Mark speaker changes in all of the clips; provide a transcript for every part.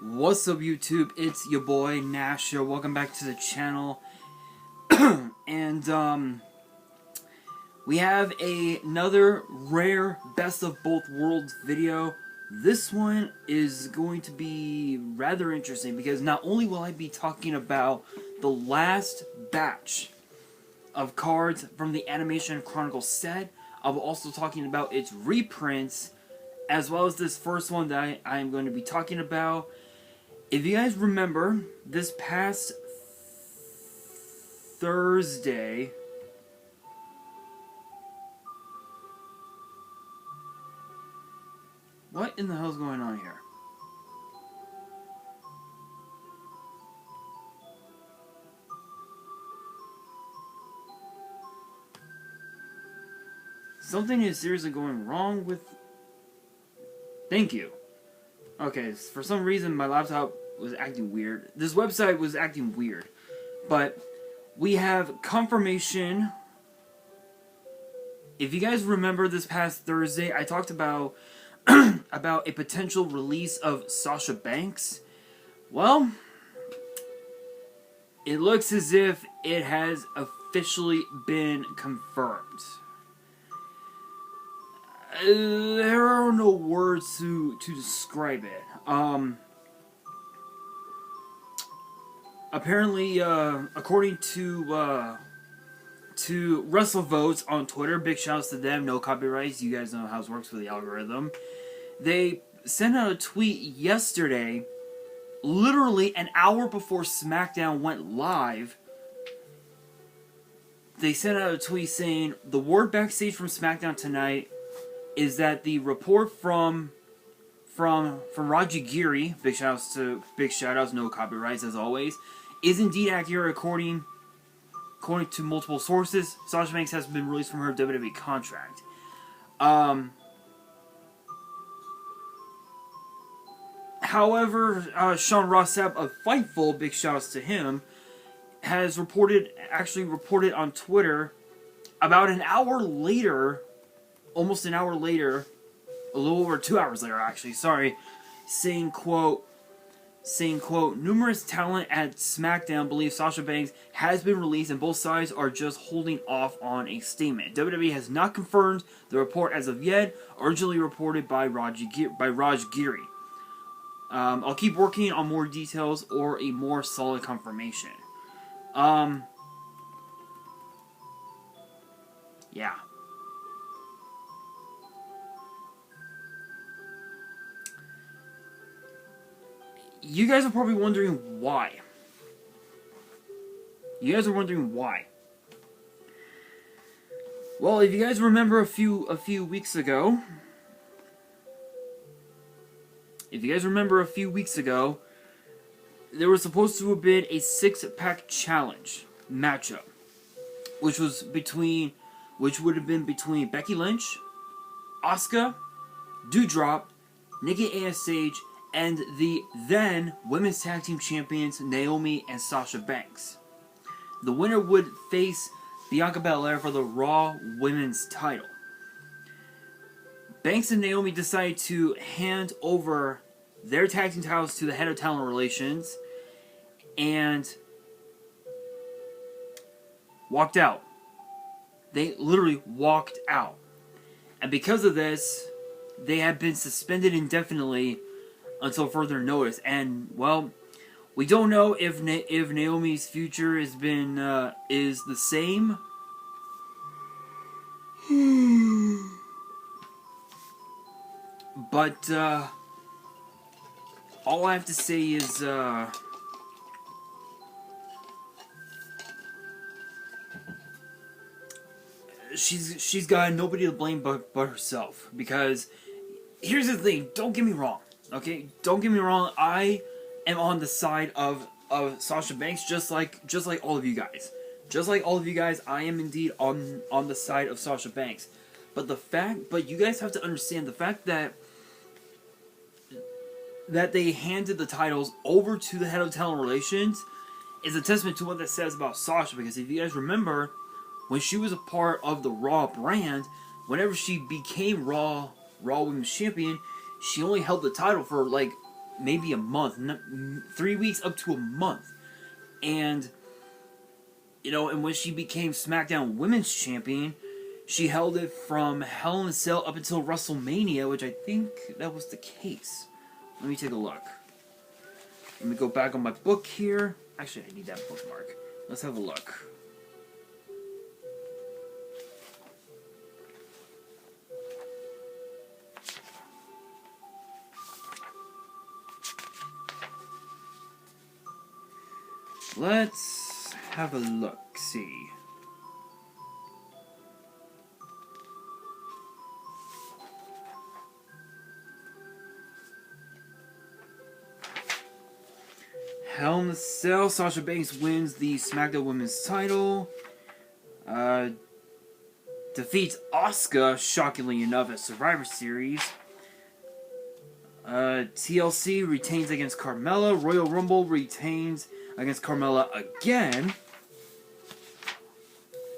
Speaker 1: What's up, YouTube? It's your boy Nasha. Welcome back to the channel. and we have another rare best of both worlds video. This one is going to be rather interesting because not only will I be talking about the last batch of cards from the Animation Chronicle set, I'll be also talking about its reprints, as well as this first one that I am going to be talking about. If you guys remember, this past Thursday, what in the hell is going on here? Something is seriously going wrong with... Thank you. Okay, for some reason my laptop was acting weird. This website was acting weird. But we have confirmation. If you guys remember this past Thursday, I talked about about a potential release of Sasha Banks. Well, it looks as if it has officially been confirmed. There are no words to describe it. Apparently, according to WrestleVotes on Twitter, big shouts to them, no copyrights, you guys know how it works with the algorithm. They sent out a tweet yesterday, literally an hour before SmackDown went live. They sent out a tweet saying, the word backstage from SmackDown tonight is that the report from Raji Giri, big shoutouts, no copyrights as always, is indeed accurate according to multiple sources. Sasha Banks has been released from her WWE contract. However, Sean Rossap of Fightful, big shoutouts to him, has actually reported on Twitter about an hour later, almost an hour later, a little over 2 hours later actually, sorry, saying quote, numerous talent at SmackDown believe Sasha Banks has been released and both sides are just holding off on a statement. WWE has not confirmed the report as of yet, originally reported by Raj Giri. I'll keep working on more details or a more solid confirmation. Yeah. You guys are probably wondering why. You guys are wondering why. Well, if you guys remember a few weeks ago, there was supposed to have been a six-pack challenge matchup, which would have been between Becky Lynch, Asuka, Doudrop, Nikki ASH, and the then Women's Tag Team Champions Naomi and Sasha Banks. The winner would face Bianca Belair for the Raw Women's title. Banks and Naomi decided to hand over their tag team titles to the head of talent relations and walked out. They literally walked out. And because of this, they have been suspended indefinitely until further notice. And, well, we don't know if Naomi's future is the same. But all I have to say is she's got nobody to blame but herself. Because here's the thing, don't get me wrong. Okay, don't get me wrong, I am on the side of Sasha Banks, just like all of you guys. Just like all of you guys, I am indeed on the side of Sasha Banks. But you guys have to understand the fact that they handed the titles over to the head of talent relations is a testament to what that says about Sasha. Because if you guys remember, when she was a part of the Raw brand, whenever she became Raw Women's Champion, she only held the title for like maybe a month, 3 weeks up to a month. And, and when she became SmackDown Women's Champion, she held it from Hell in a Cell up until WrestleMania, which I think that was the case. Let me take a look. Let me go back on my book here. Actually, I need that bookmark. Let's have a look. Let's have a look. See. Hell in a Cell, Sasha Banks wins the SmackDown Women's title. Defeats Asuka, shockingly enough, at Survivor Series. TLC retains against Carmella. Royal Rumble retains against Carmella again.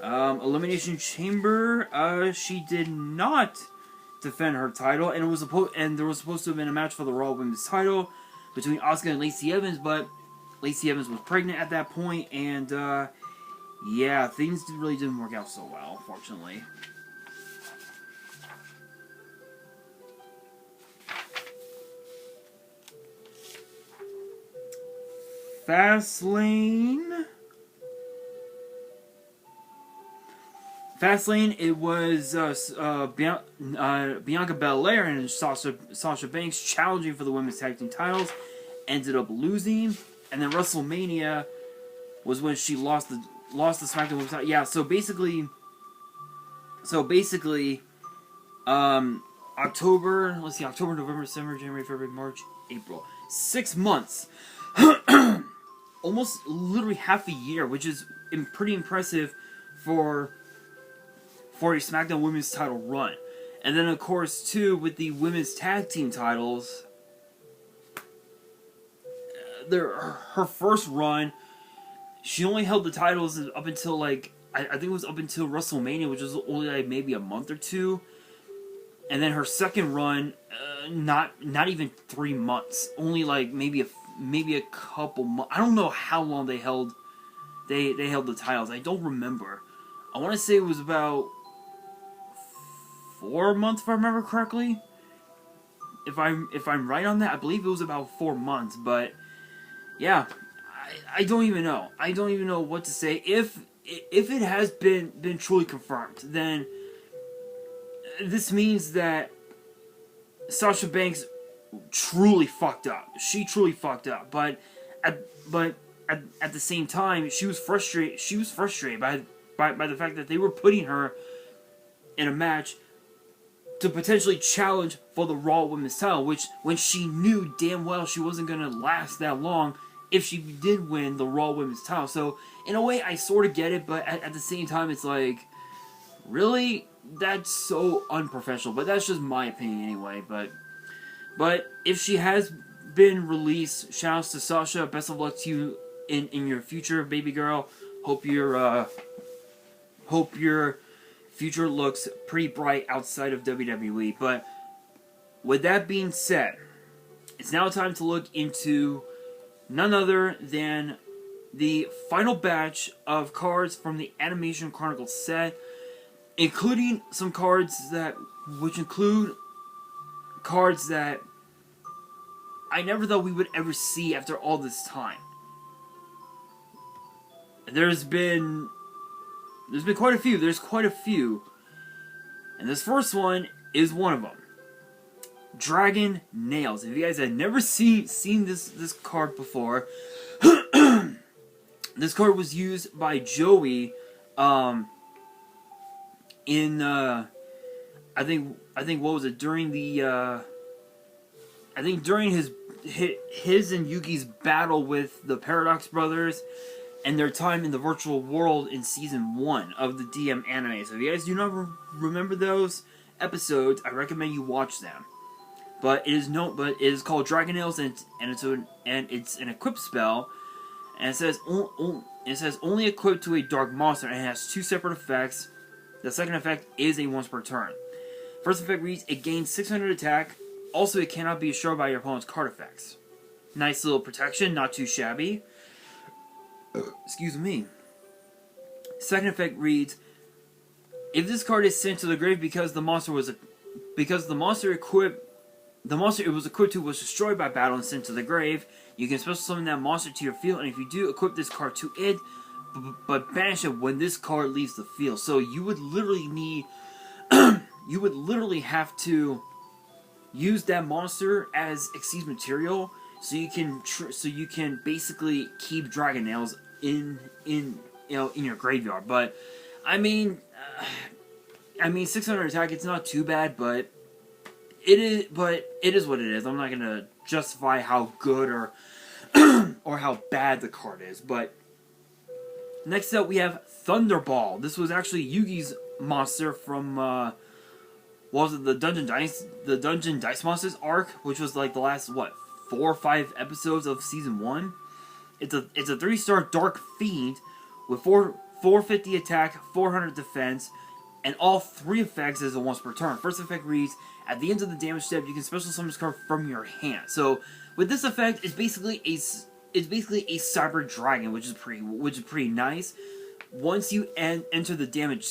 Speaker 1: Elimination Chamber, she did not defend her title, and there was supposed to have been a match for the Raw Women's title between Asuka and Lacey Evans, but Lacey Evans was pregnant at that point, and yeah, things really didn't work out so well, unfortunately. Fastlane, it was Bianca Belair and Sasha Banks challenging for the women's tag team titles, ended up losing, and then WrestleMania was when she lost the SmackDown Women's title. Yeah, so basically, October, November, December, January, February, March, April, 6 months. Almost literally half a year, which is pretty impressive for a SmackDown Women's title run. And then, of course, too, with the women's tag team titles, her first run, she only held the titles up until, I think it was up until WrestleMania, which was only, maybe a month or two. And then her second run, not even 3 months. Only, maybe a couple months. I don't know how long they held the titles. I don't remember. I want to say it was about 4 months, if I remember correctly. If I'm right on that, I believe it was about 4 months. But yeah, I don't even know. I don't even know what to say. If it has been truly confirmed, then this means that Sasha Banks truly fucked up. She truly fucked up. But at the same time, she was frustrated. She was frustrated by the fact that they were putting her in a match to potentially challenge for the Raw Women's title, which, when she knew damn well she wasn't going to last that long if she did win the Raw Women's title. So, in a way, I sort of get it, but at the same time, it's like, really? That's so unprofessional. But that's just my opinion anyway. But if she has been released, shoutouts to Sasha. Best of luck to you in your future, baby girl. Hope your future looks pretty bright outside of WWE. But with that being said, it's now time to look into none other than the final batch of cards from the Animation Chronicle set, including some cards which include cards that I never thought we would ever see after all this time. There's been quite a few. There's quite a few. And this first one is one of them. Dragon Nails. If you guys had never seen this card before, this card was used by Joey in I think what was it, during the I think during his and Yugi's battle with the Paradox Brothers and their time in the virtual world in Season 1 of the DM anime. So if you guys do not remember those episodes, I recommend you watch them. But it is called Dragon Nails, and it's an equip spell, and it says only equipped to a dark monster, and it has 2 separate effects. The second effect is a once per turn. First effect reads, it gains 600 attack. Also, it cannot be destroyed by your opponent's card effects. Nice little protection, not too shabby. Excuse me. Second effect reads, if this card is sent to the grave because the monster it was equipped to was destroyed by battle and sent to the grave, you can special summon that monster to your field, and if you do, equip this card to it, but banish it when this card leaves the field. So you would literally need, you would literally have to use that monster as Xyz material, so you can basically keep Dragon Nails in your graveyard. But I mean 600 attack, it's not too bad, but it is what it is. I'm not gonna justify how good or or how bad the card is. But next up we have Thunderball. This was actually Yugi's monster from what was it, the Dungeon Dice Monsters arc, which was like the last 4 or 5 episodes of season 1. It's a 3-star Dark Fiend with 450 attack, 400 defense, and all 3 effects as a once per turn. First effect reads, at the end of the damage step, you can special summon this card from your hand. So with this effect, it's basically a Cyber Dragon, which is pretty nice. Once you enter the damage,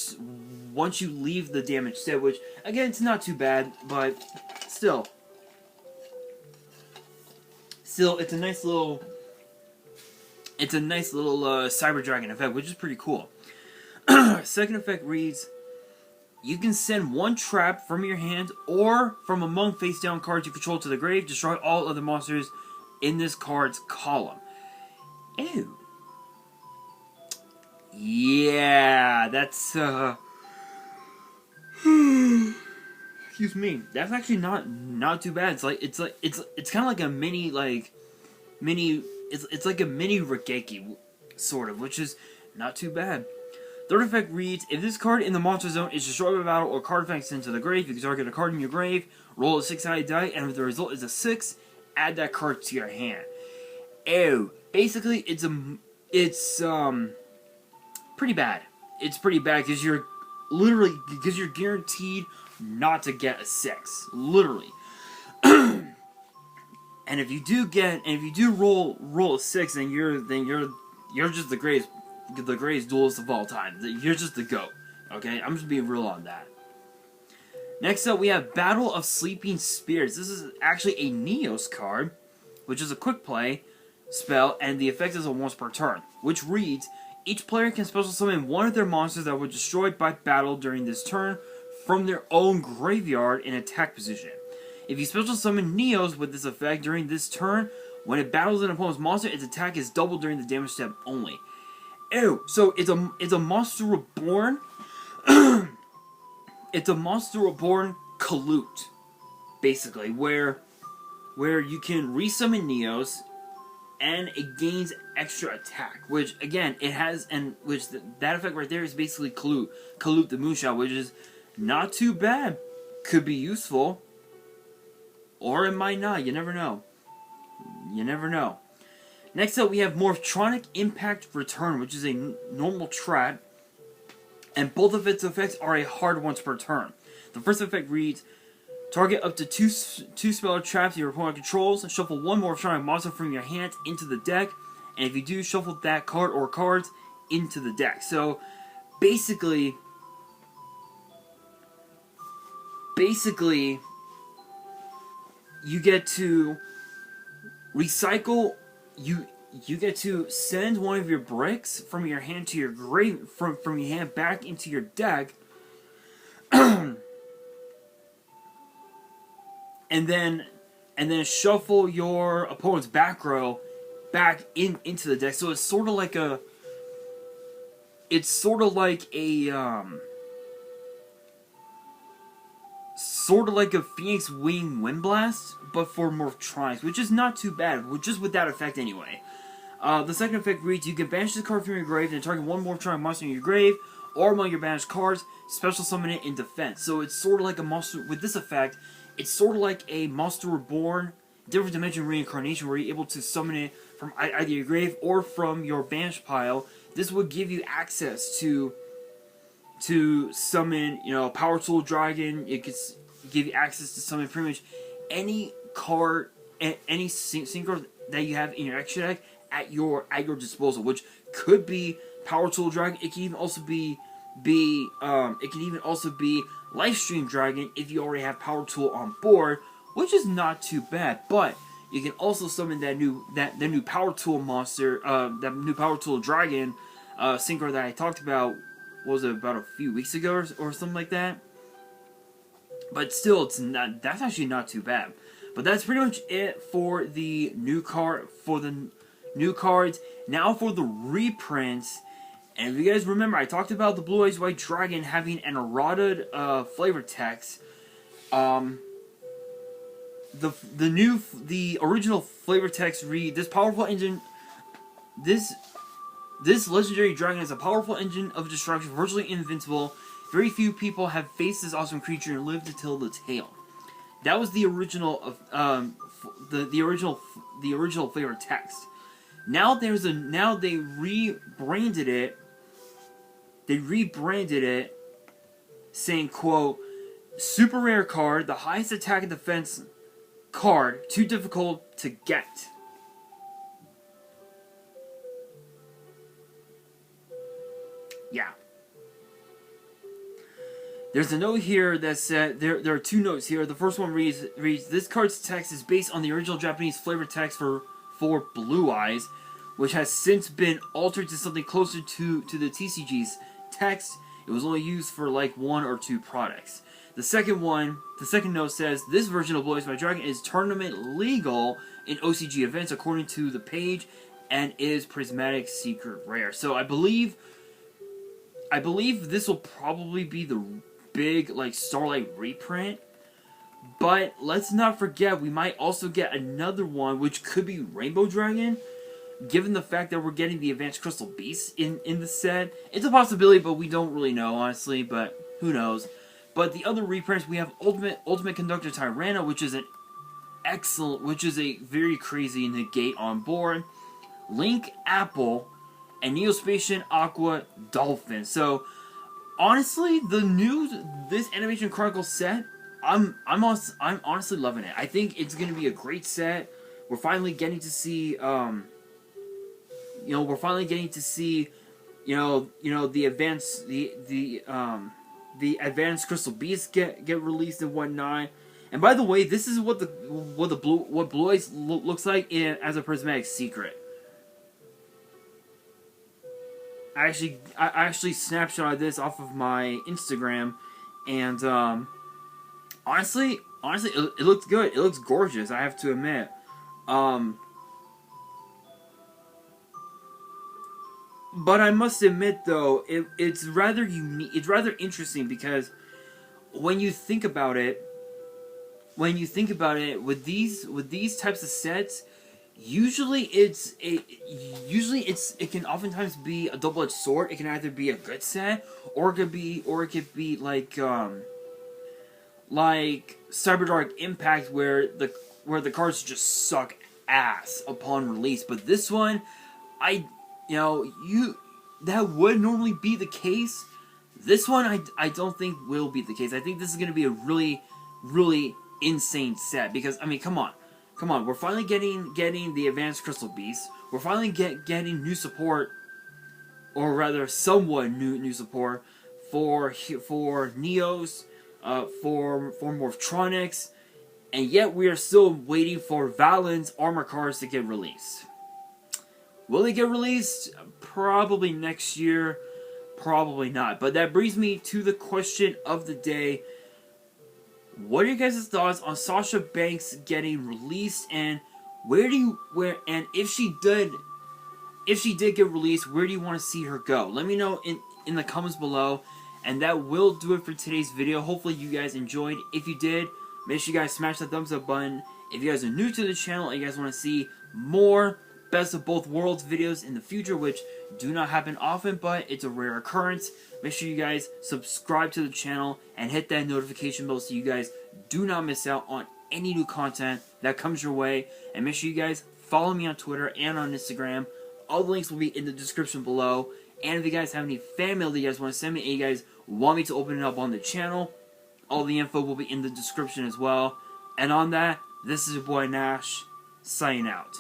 Speaker 1: once you leave the damage step, which again it's not too bad, but still it's a nice little Cyber Dragon effect, which is pretty cool. Second effect reads, you can send 1 trap from your hand or from among face-down cards you control to the grave. Destroy all other monsters in this card's column. Ew. Yeah, that's excuse me. That's actually not too bad. It's kind of like a mini it's like a mini Regeki sort of, which is not too bad. Third effect reads, if this card in the monster zone is destroyed by battle or card effect sent to the grave, you can target a card in your grave, roll a 6-sided die, and if the result is a 6, add that card to your hand. Ew. Basically, it's pretty bad. It's pretty bad because you're guaranteed not to get a 6. Literally. And if you do roll a 6, then you're just the greatest duelist of all time. You're just the GOAT. Okay? I'm just being real on that. Next up, we have Battle of Sleeping Spirits. This is actually a Neos card, which is a quick play spell, and the effect is a once per turn, which reads, each player can special summon one of their monsters that were destroyed by battle during this turn from their own graveyard in attack position. If you special summon Neos with this effect during this turn, when it battles an opponent's monster, its attack is doubled during the damage step only. Ew. So it's a Monster Reborn. It's a Monster Reborn Kalute, basically, where you can resummon Neos, and it gains extra attack, which again it has, and which that effect right there is basically Kalute the Moonshot, which is not too bad. Could be useful, or it might not. You never know. You never know. Next up, we have Morphtronic Impact Return, which is a normal trap, and both of its effects are a hard once per turn. The first effect reads, target up to two spell traps your opponent controls, shuffle 1 Morphtronic monster from your hand into the deck, and if you do, shuffle that card or cards into the deck. So, basically, you get to recycle. You get to send one of your bricks from your hand to your grave, from your hand back into your deck, and then shuffle your opponent's back row back into the deck. So it's sort of like a Phoenix Wing Windblast, but for Morphtronics, which is not too bad, just with that effect anyway. The second effect reads, you can banish this card from your grave and target 1 Morphtronic monster in your grave, or among your banished cards, special summon it in defense. So it's sort of like a monster, with this effect, it's sort of like a Monster Reborn, Different Dimension Reincarnation, where you're able to summon it from either your grave or from your banished pile. This would give you access to summon, Power Soul Dragon. It could give you access to summon pretty much any card, any synchro that you have in your extra deck at your disposal, which could be Power Tool Dragon. It can even also be Lifestream Dragon if you already have Power Tool on board, which is not too bad. But you can also summon that new Power Tool monster, that new Power Tool Dragon synchro that I talked about. What was it, about a few weeks ago or something like that? But still, that's actually not too bad. But that's pretty much it for the new cards. Now for the reprints. And if you guys remember, I talked about the Blue Eyes White Dragon having an errata flavor text. The original flavor text read, this powerful engine, this legendary dragon is a powerful engine of destruction, virtually invincible. Very few people have faced this awesome creature and lived to tell the tale. That was the original of the original flavor text. Now they rebranded it. They rebranded it, saying, quote, "Super rare card, the highest attack and defense card, too difficult to get." Yeah. There's a note here that said, there are two notes here. The first one reads, "This card's text is based on the original Japanese flavor text for Blue Eyes, which has since been altered to something closer to the TCG's text. It was only used for like 1 or 2 products." The second note says, "This version of Blue Eyes White Dragon is tournament legal in OCG events according to the page and is prismatic secret rare." So I believe this will probably be the big like Starlight reprint. But let's not forget, we might also get another one, which could be Rainbow Dragon. Given the fact that we're getting the Advanced Crystal Beast in the set, it's a possibility, but we don't really know, honestly. But who knows? But the other reprints, we have Ultimate Conductor Tyranna, which is a very crazy negate on board. Link Apple, and Neospatian Aqua Dolphin. So honestly, this Animation Chronicle set, I'm honestly loving it. I think it's gonna be a great set. We're finally getting to see the advanced Crystal Beasts get released and whatnot. And by the way, this is what Blue Eyes looks like as a prismatic secret. I actually snapshotted this off of my Instagram, and honestly, it looks good. It looks gorgeous, I have to admit. But I must admit, though, it's rather unique. It's rather interesting because when you think about it, with these types of sets, usually it can oftentimes be a double-edged sword. It can either be a good set, or it could be like Cyberdark Impact, where the cards just suck ass upon release. But this one, that would normally be the case. This one, I don't think will be the case. I think this is going to be a really, really insane set, because I mean, come on, we're finally getting the Advanced Crystal Beast. We're finally getting new support, or rather, somewhat new support for Neos, for Morphtronics, and yet we are still waiting for Valen's armor cards to get released. Will they get released? Probably next year. Probably not. But that brings me to the question of the day. What are your guys' thoughts on Sasha Banks getting released, and if she did get released, where do you want to see her go? Let me know in the comments below. And that will do it for today's video. Hopefully you guys enjoyed. If you did, make sure you guys smash that thumbs up button. If you guys are new to the channel and you guys want to see more Best of Both Worlds videos in the future, which do not happen often, but it's a rare occurrence, make sure you guys subscribe to the channel and hit that notification bell so you guys do not miss out on any new content that comes your way. And make sure you guys follow me on Twitter and on Instagram. All the links will be in the description below. And if you guys have any fan mail that you guys want to send me, and you guys want me to open it up on the channel, all the info will be in the description as well. And on that, this is your boy Nash, signing out.